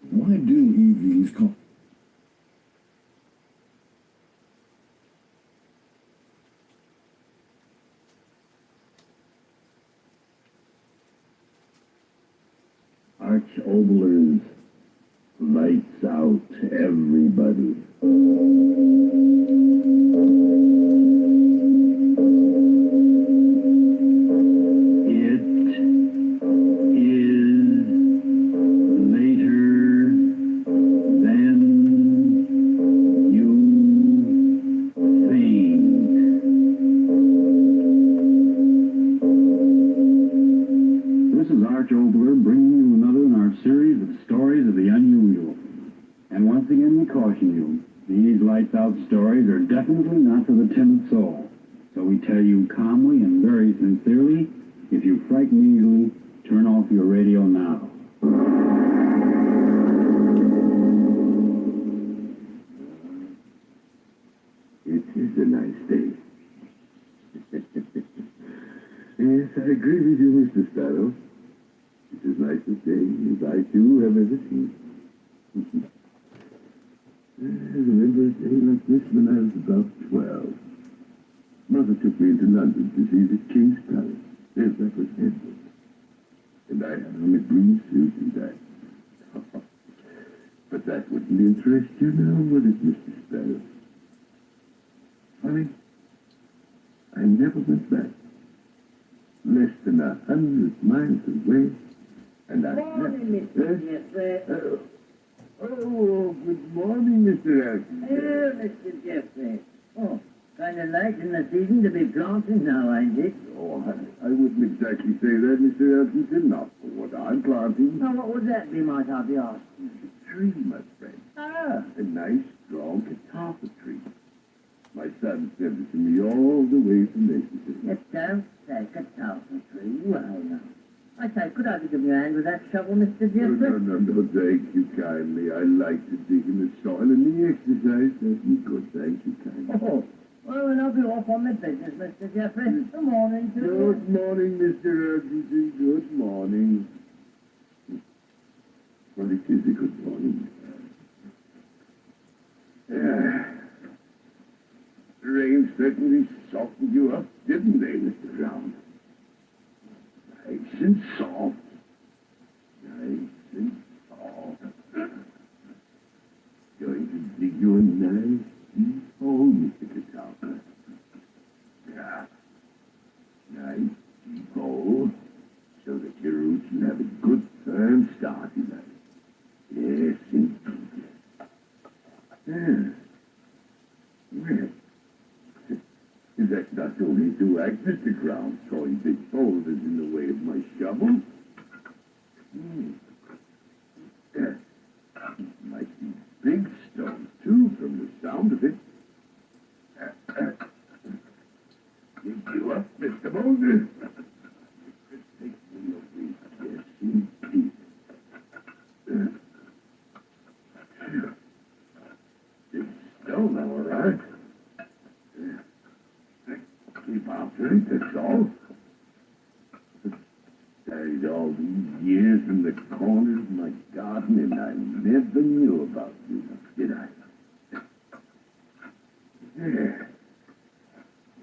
Why do EVs cost? Arch Oboler's lights out everybody. Caution you, these lights-out stories are definitely not for the timid soul. So we tell you calmly and very sincerely, if you frighten easily, turn off your radio now. It is a nice day. Yes, I agree with you, Mr. Sparrow. It's as nice a day as I, too, have ever seen. I remember a day like this when I was about 12. Mother took me into London to see the King's Palace. Yes, that was Edward. And I had on a green suit and that. But that wouldn't interest you now, would it, Mr. Sparrow? Funny, I never went back. Less than 100 miles away, and I... Morning, Mr. Jeffrey. Oh, good morning, Mr. American. Oh, Mr. Jeffrey. Oh, kind of late in the season to be planting now, ain't it? Oh, I wouldn't exactly say that, Mr. Elkington, not for what I'm planting. Now, what would that be, might I be asked? A tree, my friend. Ah. A nice, strong catawba tree. My son sent it to me all the way from Mississippi. You don't say catawba tree. Well, now. I say, could I give you a hand with that shovel, Mr. Jeffrey? No, thank you kindly. I like to dig in the soil, and the exercise does me good. Thank you kindly. Oh, well, then I'll be off on my business, Mr. Jeffrey. Good morning to you. Good morning, Mr. Urgency. Good morning. Well, it is a good morning. Yeah. The rain certainly softened you up, didn't they, Mr. Brown? Nice and soft. Nice and soft. Going to dig you a nice deep hole, Mr. Catawba. Yeah. Nice deep hole, so that your roots will have a good firm start in life. Yes, indeed. Yeah. Well, that's not only to act, Mr. Crown, throwing big boulders in the way of my shovel. Might be big stones, too, from the sound of it. Dig you up, Mr. Boulder. It takes me a week, yes, indeed. Big stone, all right. Keep after it, that's all. Buried all these years in the corners of my garden, and I never knew about you, did I?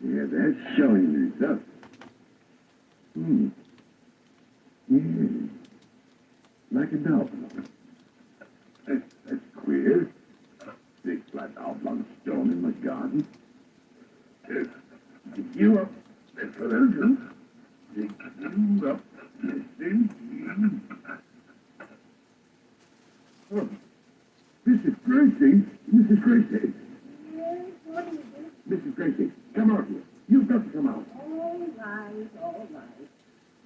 Yeah, that's showing results. Yeah, like a oblong. That's queer. Big flat oblong stone in my garden. Dig you up. That's what I'll do. Dig you up. Yes, indeed. Oh, Mrs. Gracie. Mrs. Gracie. Yes, what is it? Mrs. Gracie, come out here. You've got to come out. All right, all right.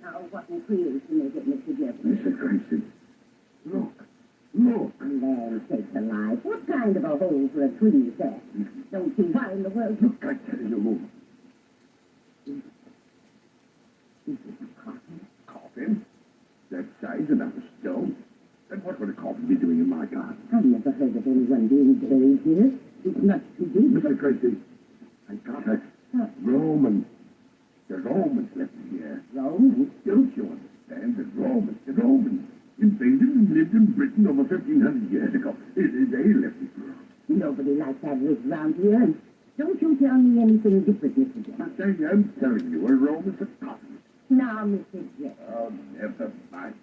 Now, what in creation is it, Mr. Jeffrey? Mrs. Gracie, look. Look. Land sakes alive. What kind of a hole for a tree is that? Don't see why in the world... Look, I tell you. Coffin? That size and that was stone? And what would a coffin be doing in my garden? I've never heard of anyone being buried here. It's not too deep. Mr. Tracy, I got it. Romans. The Romans left me here. Romans? Don't you understand? The Romans. invaded and lived in Britain over 1,500 years ago. They left it for us. Nobody likes that rich round here, and don't you tell me anything different, Mr. Jeff. But I am telling you, a Rome is a continent. Now, Mr. Jeff. Oh, never mind.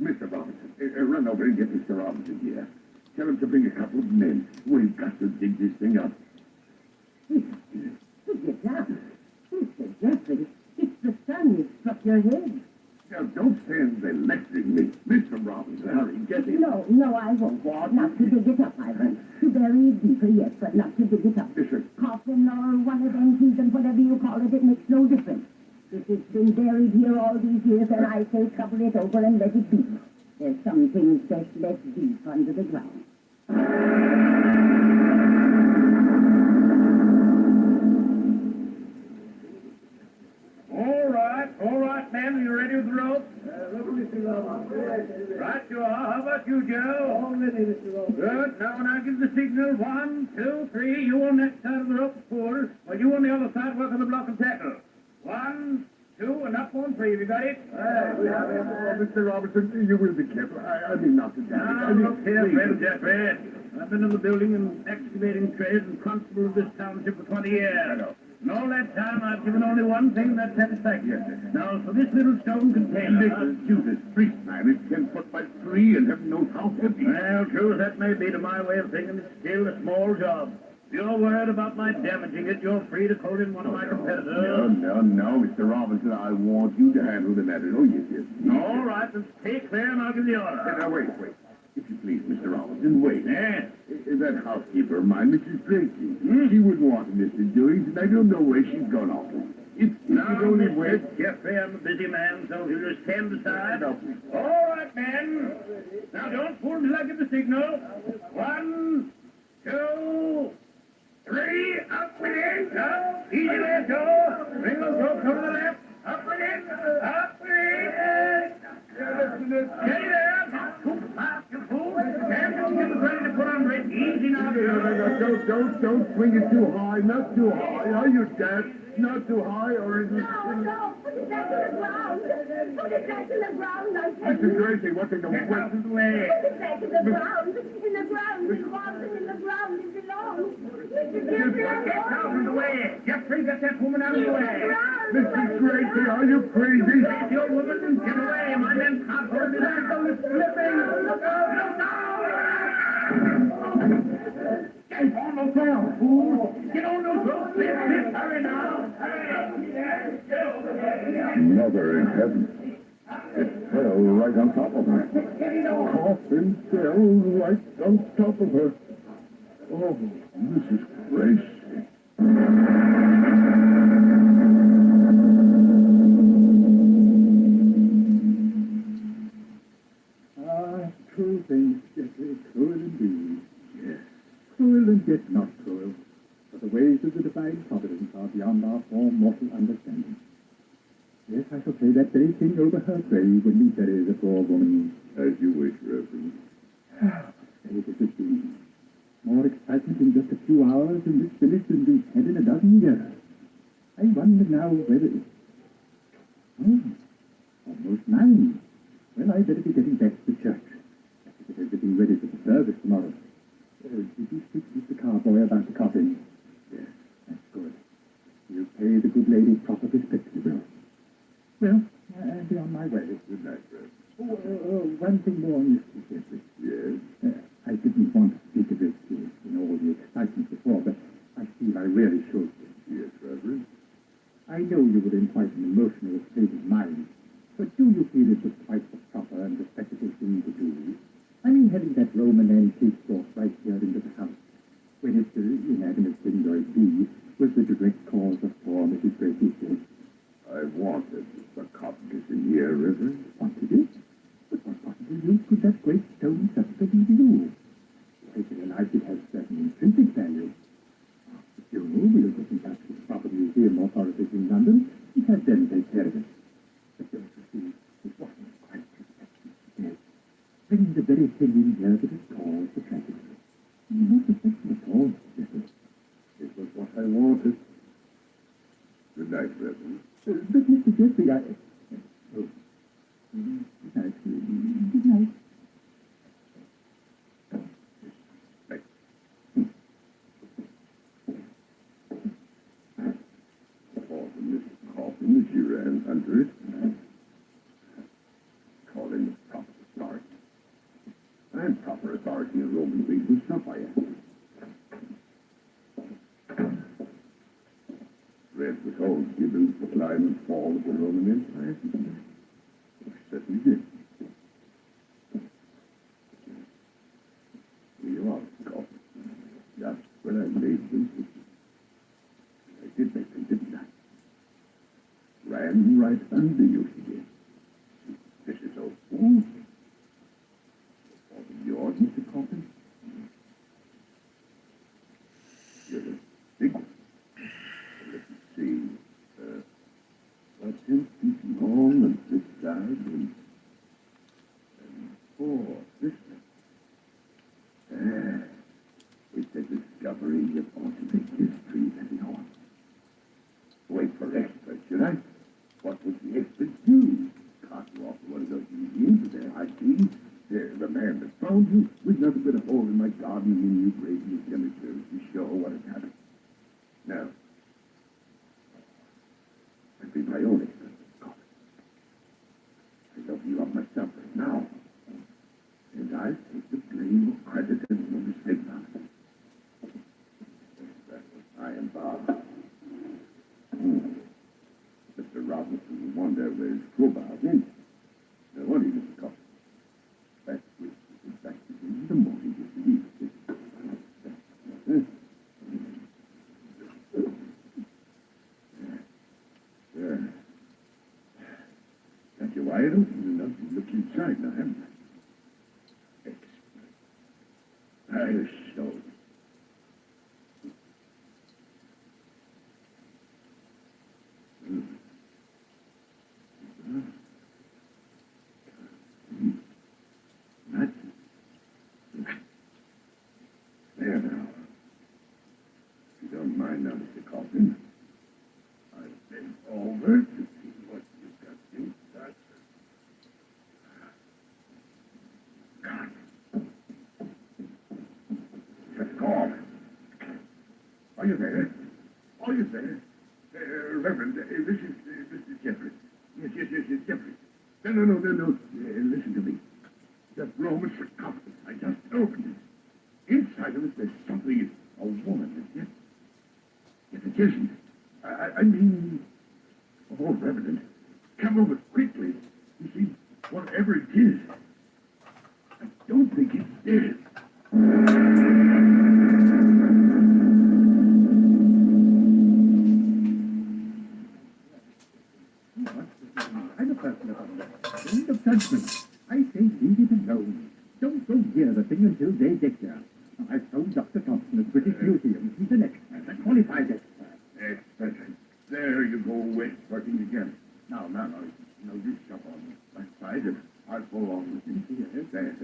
Mr. Robinson, run over and get Mr. Robinson here. Tell him to bring a couple of men. We've got to dig this thing up. Get down. Mr. Jeffrey, it's the sun that struck your head. Now, don't stand there lecturing me. Mr. Robinson, hurry, get him. No, I won't. Not to dig it up, Ivan. To bury it deeper, yes, but not to dig it up. Yes, sir. Coffin or one of them heathen, whatever you call it, it makes no difference. If it's been buried here all these years, then I say cover it over and let it be. There's some things best left deep under the ground. All right, men, are you ready with the rope? Right you are. How about you, Joe? All ready, Mr. Rowe. Good. Now, when I give the signal, 1, 2, 3, you on that side of the rope pull, while you on the other side work on the block and tackle. 1, 2, and up on 3. Have you got it? Mr. Robinson, you will be careful. I mean not to damage. Now, look here, friend Jeffrey. I've been in the building and excavating trade and constable of this township for 20 years. I know. And all that time, I've given only one thing, that's satisfaction. Now, so this little stone container... Judas Priest, man, it's 10 foot by 3 and heaven knows how heavy. Well, true as that may be to my way of thinking, it's still a small job. If you're worried about my damaging it, you're free to call in one of my competitors. No, Mr. Robinson, I want you to handle the matter. Oh, yes. All right, let's take there and I'll give the order. Now, wait. If you please, Mr. Robinson, wait. Yes. That housekeeper of mine, Mrs. Tracy, she wouldn't want Mr. Doings, and I don't know where she's gone off to. If Now, you only Mr. wait... Jeffrey, I'm a busy man, so you just stand aside. No. All right, men. Now, don't pull until I give the signal. 1, 2, 3, up with it. Up. Easy there, Joe. Bring those ropes over the left. Up with it. Up with it. Steady there. Not too fast, you fool. And don't get ready to put on red. Easy now. No, don't swing it too high, not too high. Are you deaf? Not too high, or is it... No, put it back in the ground. Put it back in the ground, I tell Mrs. you. Tracy, what in the Get world? out of the way. Put it back in the ground. In the ground. It was in the ground. It belongs. Mr. Jeffrey, Get out of the way. Jeffrey, get that woman out of the way. Mrs. Tracy, are you crazy? Take your woman and get away. My men can't hold it back. It's slipping. Look out. Get on the ground, fool. Get on those ropes. Hurry now. Mother in heaven. It fell right on top of her. Coffin fell right on top of her. Oh, Mrs. Tracy. Cruel things, Jeffrey, cruel indeed. Yes, cruel and yet not cruel. For the ways of the divine providence are beyond our poor mortal understanding. Yes, I shall say that very thing over her grave when we bury the poor woman. As you wish, Reverend. Say it has been. More excitement in just a few hours in this village than we've had in a dozen years. I wonder now whether... Almost 9. Well, I'd better be getting back to the church. I have to get everything ready for the service tomorrow. Did you speak to Mr. Carboy about the coffin? Yes, that's good. You'll pay the good lady proper respect, you will. Well, I'll be on my way. Good night, Reverend. One thing more, Mr. Jeffrey. Yes? I didn't want to speak of it in all the excitement before, but I feel I really should. Yes, Reverend. I know you were in quite an emotional state of mind, but do you feel it was quite the proper and respectable thing to do? I mean, having that Roman antique brought right here into the house, when it's inanimate thing though it be, was the direct cause of poor Mrs. Tracy's death. I wanted the sarcophagus in here, Reverend. Wanted it? But what possible use could that great stone scepter be to you? I realize it has certain intrinsic value. If you know, we'll get in touch with the property museum authorities in London and have them take care of it. But don't you see, it wasn't quite respectful. Bringing the very thing in here that has caused the tragedy. Not respectful at all, Jeffrey. It was what I wanted. Good night, Reverend. But Mr. Jeffrey, I... Oh. Good night. Good night. under it. Call in the proper authority. And proper authority in Roman Greek will stop by you. Red was always given the climb and fall of the Roman Empire. It certainly did. We are, Scott. That's where I made them. I did make them, didn't I? Ran right under you again. Vicious old fool. All of yours, Mr. Coffin. You're a big one. Let me see. What's him? Long and this side and four this side. It's a discovery you ought to make history, anyhow. Wait for experts, should I? What would the experts do? Caught you off one of those museums with their ID? There's the man that found you with nothing but a hole in my garden and you grading his chemistry to show what had happened. Now, I'd be my own expert, Scott. I love you up myself right now. And I take the blame or credit and no mistake about it. I am Bob. Mr. Robinson will wonder where his crowbar is. No wonder, Mr. Coffin. That's which is back to in the morning with you. There. Got you wide open enough to look inside now, haven't I? Excellent. I'll show you. There now. If you don't mind now, Mr. Coffin, I've been over to see what you've got inside. God. Just call. Are you there? Are you there? Reverend, this is Jeffrey. Yes, Jeffrey. No. Listen to me. That room is for coffee. I just opened it. Inside of it, there's something, a woman, isn't it? If it isn't, I mean, oh, Reverend, come over quickly. You see, whatever it is, I don't think it's dead. I'm a person of honor. Of judgment. I say leave it alone. Don't go near the thing until they get there. I've told Dr. Thompson at British Museum. He's an expert, a qualified expert. Expert. There you go, West working again. Now, you shove on my side and I'll go along with you. Yes, there.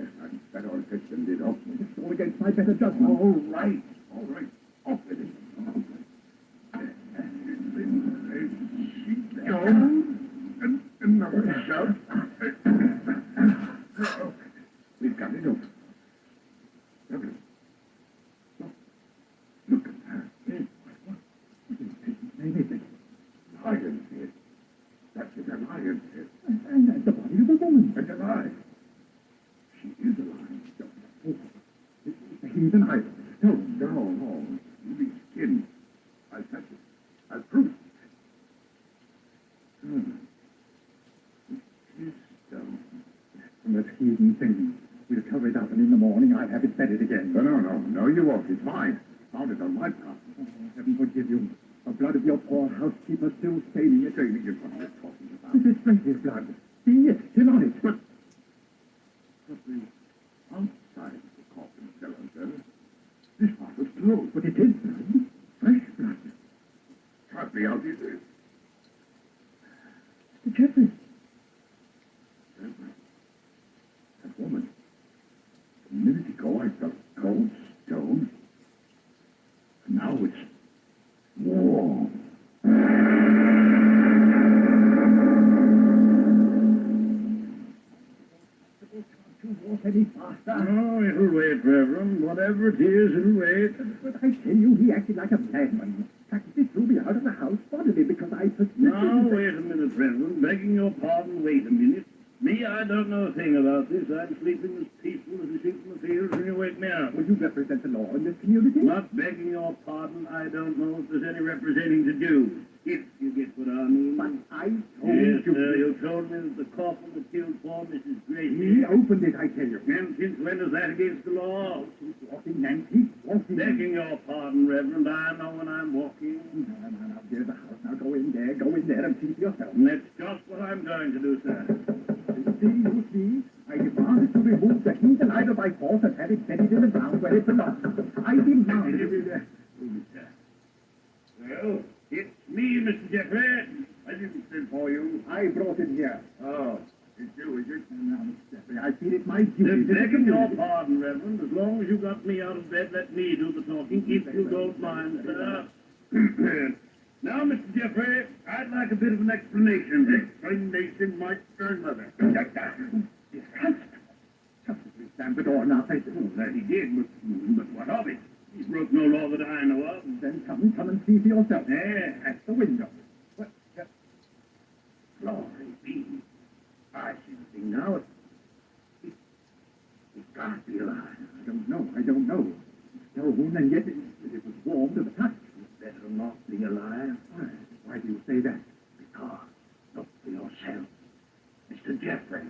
That all fits and did off. It's all against my better judgment. All right. Off with it. Sheet down. Another shove. We've got it over. Look at her. Anything. Lion's head. That's it, a lion's head. And the body of a woman. And alive. She is alive. He's an idol. No. You be skin. I'll touch it. I'll prove it. It is stone. And that heathen thing. We'll cover it up, and in the morning I'll have it bedded again. No, you won't. It's mine. Found it on my property. Oh, heaven forgive you. The blood of your poor housekeeper still staining it. Staining is what we're talking about. This is Tracy's blood. See it, still on it. But the outside of the coffin cylinder, this part was closed. But it is blood. Fresh blood. Can't be out either. Mr. Jeffrey. That woman. A minute ago I felt cold stone. And now it's warm. It can't walk any faster. Oh, it'll wait, Reverend. Whatever it is, it'll wait. But I tell you, he acted like a madman. Practically threw me out of the house bodily because I persisted. Now, wait a minute, Reverend. Begging your pardon, wait a minute. Me, I don't know a thing about this. I'm sleeping as peaceful as a sheep in the fields when you wake me up. Well, you represent the law in this community? Not begging your pardon, I don't know if there's any representing to do. If you get what I mean. But I told Yes, you. sir, you told me that the coffin was killed for Mrs. Gracie. He opened it, I tell you. And since when is that against the law? He's walking, Nancy. Walking. Begging your pardon, Reverend, I know when I'm walking. Now, there's the house. Now, go in there and see for yourself. And that's just what I'm going to do, sir. You see, I demanded to remove the heathen idol by force and have it buried in the ground where it belongs. I demanded it. Well, it's me, Mr. Jeffrey. I didn't send for you. I brought him here. Oh, it's you, is it? Now, Mr. Jeffrey, I feel it my duty. Then to begging your community. pardon, Reverend, as long as you got me out of bed, let me do the talking, if you don't mind, sir. Now, Mr. Jeffrey, I'd like a bit of an explanation. Explanation might turn mother. Disgust. Just as we slammed the door in our faces. Oh, that he did, but what of it? He broke no law that I know of. Then come and see for yourself. Yeah. At the window. What? Glory be. I see the thing now. It can't be alive. I don't know. It's stone, and yet it was warm to the touch. It better not be alive. Why do you say that? Because, look for yourself. Mr. Jeffrey,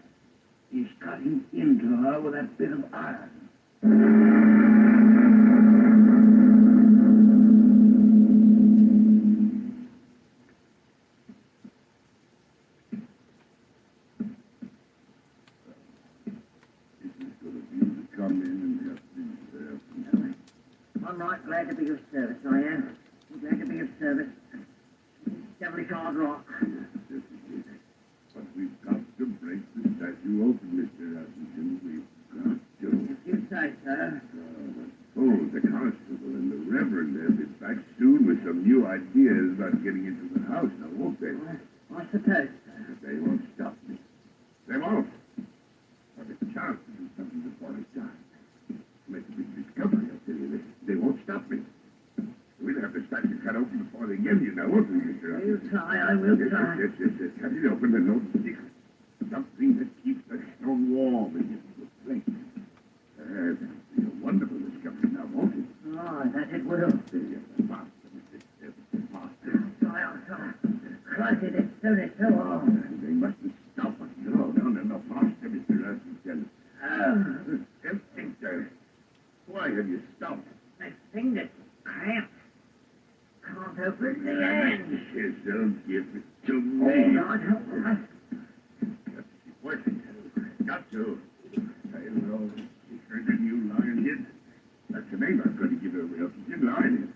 he's cutting into her with that bit of iron. I'm right glad to be of service, I am. I'm glad to be of service. Devilish hard rock. But we've got to break the statue open, Mr. Atkinson. We've got to. If you say so. Oh, the constable and the reverend, they'll be back soon with some new ideas about getting into the house, now won't they? I suppose so. But they won't stop me. They won't. I've a chance to do something before I die. Make a big discovery, I tell you. They won't stop me. We'll have the statue cut open before they get you, now won't we, Mr. We'll Atkinson? try, I will Yes, try. yes. Cut it open and no stick. Something that keeps that stone warm and gives it a flame. That'll be a wonderful discovery now, won't it? Oh, that it will. Faster, Mr. Faster. I'll try. Crikey, this stone is so hard. They mustn't stop us. No, faster, Mr. Atkinson. Inspector, why have you stopped? My fingers cramped. Can't open the end. Yes, don't give it to Oh, me. God, help us. Got to keep working. Got to. I know. You heard the new Lionhead? That's the name I'm going to give her, Will. Jim Lionhead.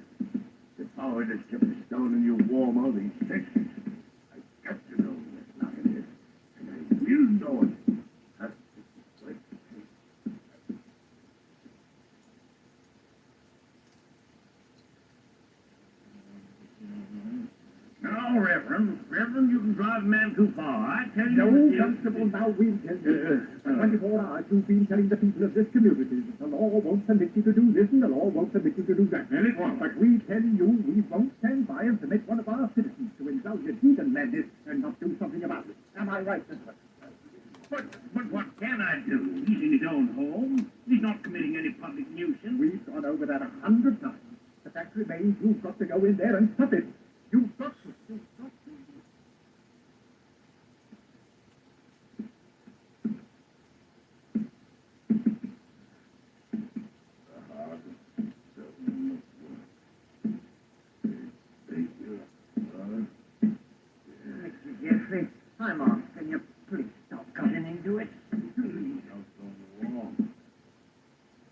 The power that's kept the stone in you warm all these centuries. I've got to know that Lionhead. And I will know it. That's the way. No, Reverend, you can drive a man too far. I tell you. No, Constable, now we'll tell you. For 24 hours you've been telling the people of this community that the law won't permit you to do this and the law won't permit you to do that. And it won't. But we tell you we won't stand by and permit one of our citizens to indulge in heathen madness and not do something about it. Am I right, Mr. But what can I do? He's in his own home. He's not committing any public nuisance. We've gone over that 100 times. The fact remains you've got to go in there and stop it. You've got to. Mr. Jeffrey, I'm asking you, please stop cutting into it.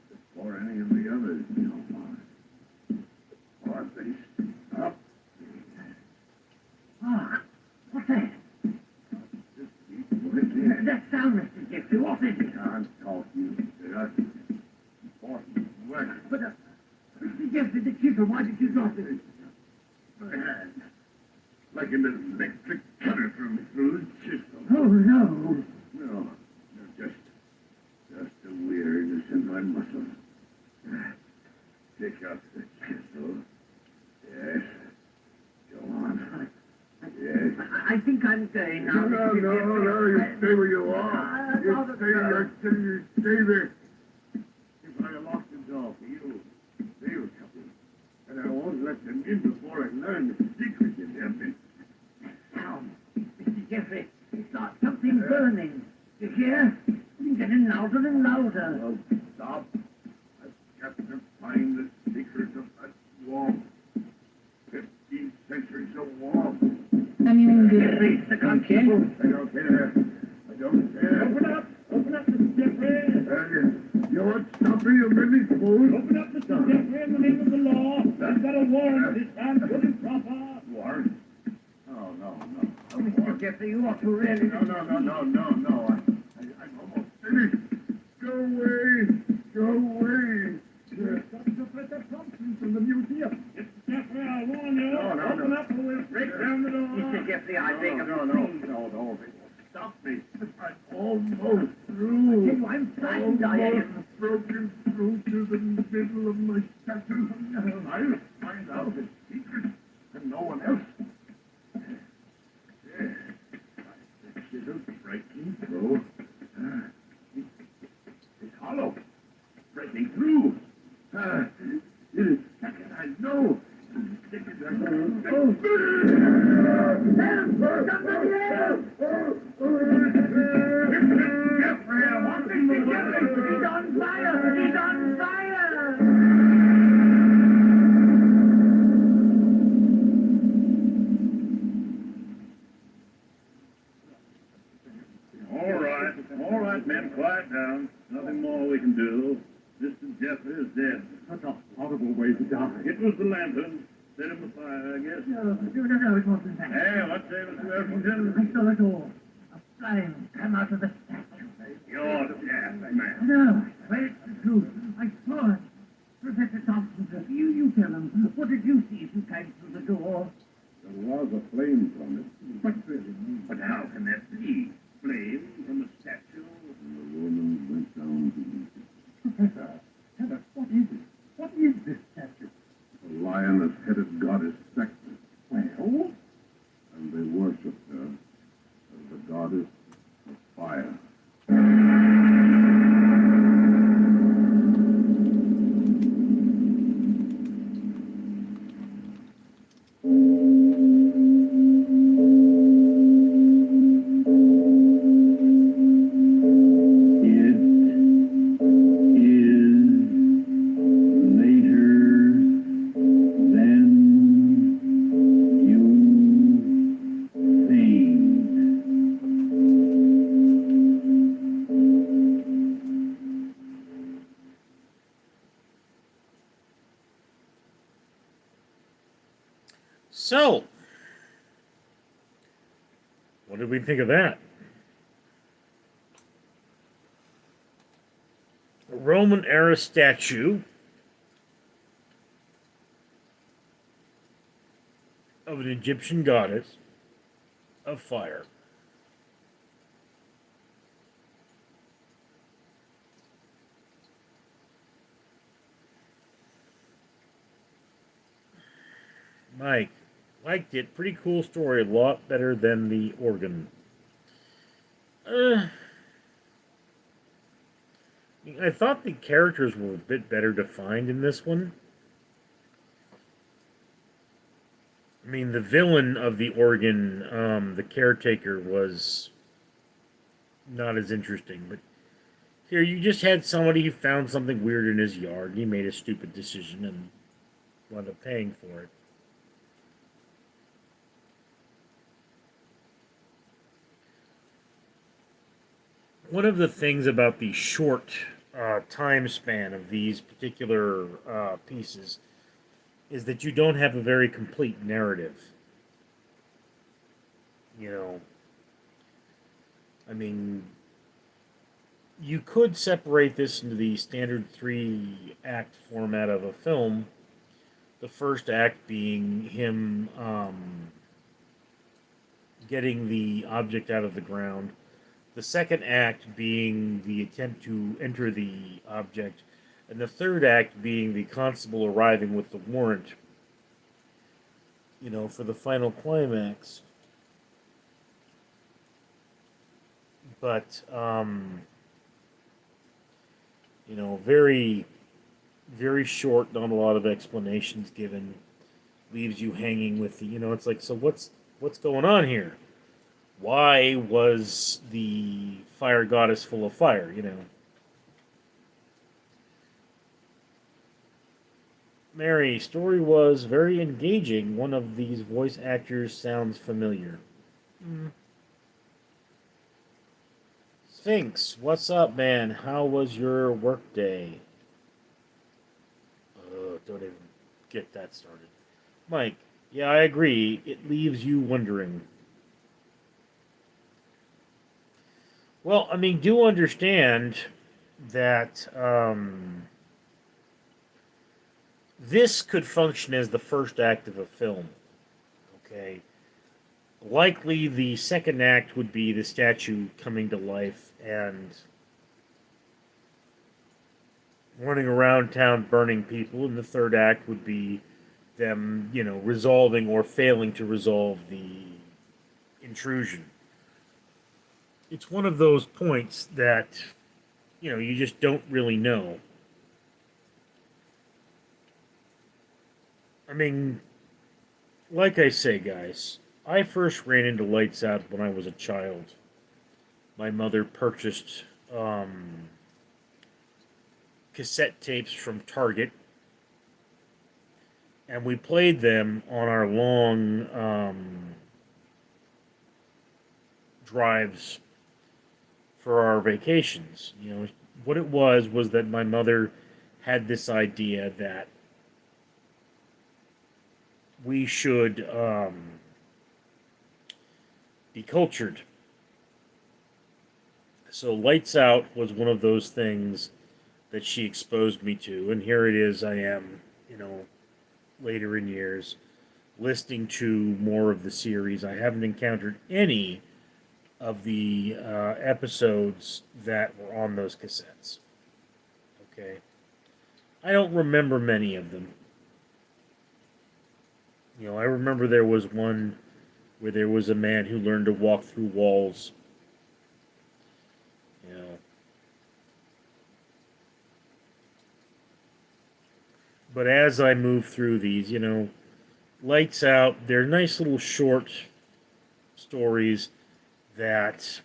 Before any of the others, you don't mind. Or at least, up. Ah, what's that? Just keep working. That sound, Mr. Jeffrey, what is it? Can't talk, you. That's important work. But, Mr. Jeffrey, the chisel, why did you drop it? My hand. Like an electric cutter from through the system. Oh, no. No, just a weariness in my muscles. Take out the chisel. Yes. Go on. Yes. I think I'm going now. No, you stay where you are. You stay there. If I locked the door for you, they'll come in. And I won't let them in before I learn the secret in them. Sound. Mr. Jeffrey, it's like something burning. You hear? It's getting louder and louder. Oh, stop. I've got to find the secret of that wall. 15 centuries of wall. Jeffrey, it's the constable. I don't care. I don't care. Open up, Mr. Jeffrey. You won't stop me, you meddling fool. Open up, Mr. Jeffrey, in the name of the law. I've got a warrant this time, good and proper. Warrant? Oh, no. Oh, Mr. Jeffrey, you ought to really... No. I'm almost finished. Go away. Dr. Professor Thompson from the museum. Mr. Jeffrey, I warn you. No. Open up or we'll break down the door. Mr. Jeffrey, I beg of you. No. Stop me. I'm almost through. Hey, I'm frightened, I am. Almost broken through to the middle of my statue. I'll find out the secret and no one else. Yes. That chisel's breaking through. It's hollow. Breaking through. It is second, I know. Second, I know. Jeffrey, I want to see Jeffrey. He's on fire! He's on fire! All right, men, quiet down. Nothing more we can do. Mr. Jeffrey is dead. Such a horrible way to die. It was the lantern. Set him afire, I guess. No, it wasn't that. Hey, what's that, Mr. Elkington? I saw it all. A flame come out of the statue. You're dead, man. No, I swear it's the truth. I saw it. Professor Thompson, you tell him. What did you see as you came through the door? There was a flame from it. But how can that be? Flame from a statue? And the woman went down to meet it. Professor, tell us, what is it? What is this statue? The lioness-headed goddess Sector, Well, and they worshipped her as the goddess of fire. So, what did we think of that? A Roman era statue of an Egyptian goddess of fire. Mike, liked it. Pretty cool story. A lot better than the organ. I thought the characters were a bit better defined in this one. I mean, the villain of the organ, the caretaker, was not as interesting. But here, you just had somebody who found something weird in his yard. He made a stupid decision and wound up paying for it. One of the things about the short time span of these particular pieces is that you don't have a very complete narrative. You know, I mean, you could separate this into the standard 3-act format of a film. The first act being him getting the object out of the ground. The second act being the attempt to enter the object, and the third act being the constable arriving with the warrant, for the final climax. But, very, very short, not a lot of explanations given, leaves you hanging with it's like, so what's going on here? Why was the fire goddess full of fire, Mary, story was very engaging. One of these voice actors sounds familiar. Sphinx, what's up, man? How was your work day? Don't even get that started. Mike, yeah, I agree. It leaves you wondering. Well, I mean, do understand that this could function as the first act of a film. Okay? Likely the second act would be the statue coming to life and running around town burning people, and the third act would be them, resolving or failing to resolve the intrusion. It's one of those points that, you just don't really know. I mean, like I say, guys, I first ran into Lights Out when I was a child. My mother purchased cassette tapes from Target, and we played them on our long drives for our vacations. What it was that my mother had this idea that we should be cultured. So Lights Out was one of those things that she exposed me to, and here it is, I am, later in years, listening to more of the series. I haven't encountered any of the episodes that were on those cassettes. Okay? I don't remember many of them. I remember there was one where there was a man who learned to walk through walls. But as I move through these, Lights Out, they're nice little short stories that,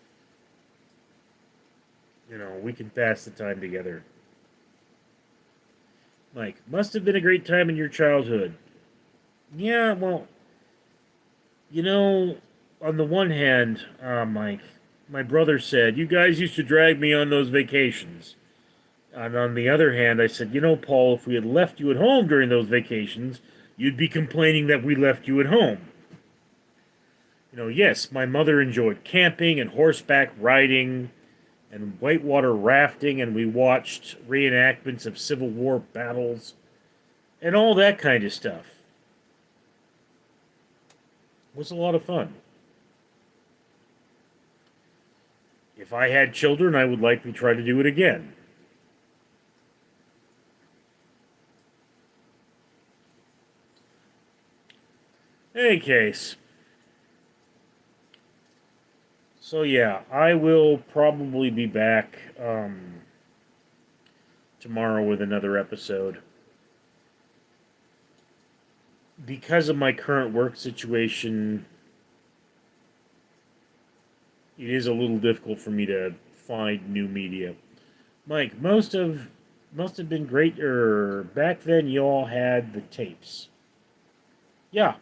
we can pass the time together. Mike, must have been a great time in your childhood. Yeah, well, on the one hand, Mike, my brother said, you guys used to drag me on those vacations. And on the other hand, I said, Paul, if we had left you at home during those vacations, you'd be complaining that we left you at home. Yes, my mother enjoyed camping and horseback riding and whitewater rafting, and we watched reenactments of Civil War battles and all that kind of stuff. It was a lot of fun. If I had children, I would likely try to do it again. In any case, so yeah, I will probably be back tomorrow with another episode. Because of my current work situation, it is a little difficult for me to find new media. Mike, must have been great. Back then, you all had the tapes. Yeah,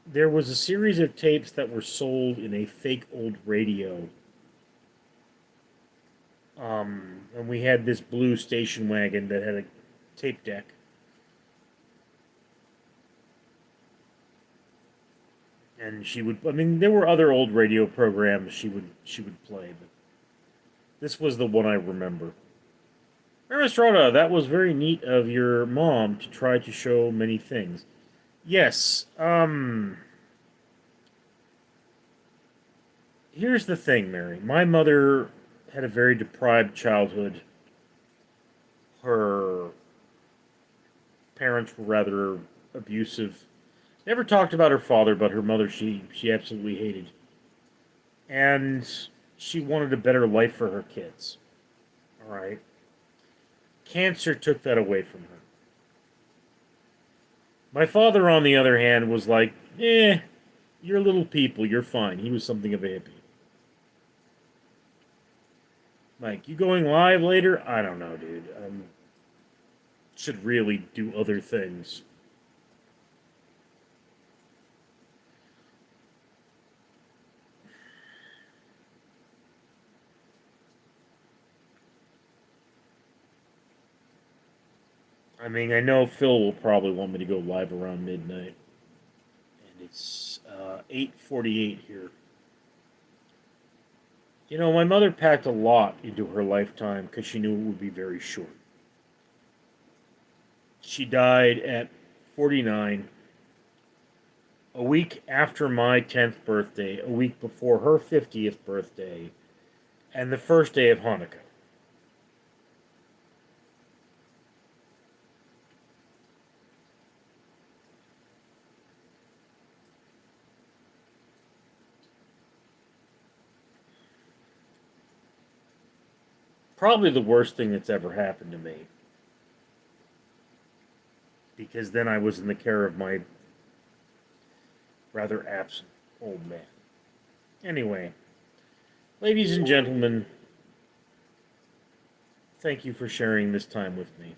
there was a series of tapes that were sold in a fake old radio. And we had this blue station wagon that had a tape deck. And there were other old radio programs she would play, but this was the one I remember. Estrada, that was very neat of your mom to try to show many things. Yes, here's the thing, Mary. My mother had a very deprived childhood. Her parents were rather abusive. Never talked about her father, but her mother she absolutely hated. And she wanted a better life for her kids. All right. Cancer took that away from her. My father, on the other hand, was like, you're little people, you're fine. He was something of a hippie. Like, you going live later? I don't know, dude. Should really do other things. I mean, I know Phil will probably want me to go live around midnight. And it's 8:48 here. You know, my mother packed a lot into her lifetime because she knew it would be very short. She died at 49, a week after my 10th birthday, a week before her 50th birthday, and the first day of Hanukkah. Probably the worst thing that's ever happened to me. Because then I was in the care of my rather absent old man. Anyway, ladies and gentlemen, thank you for sharing this time with me.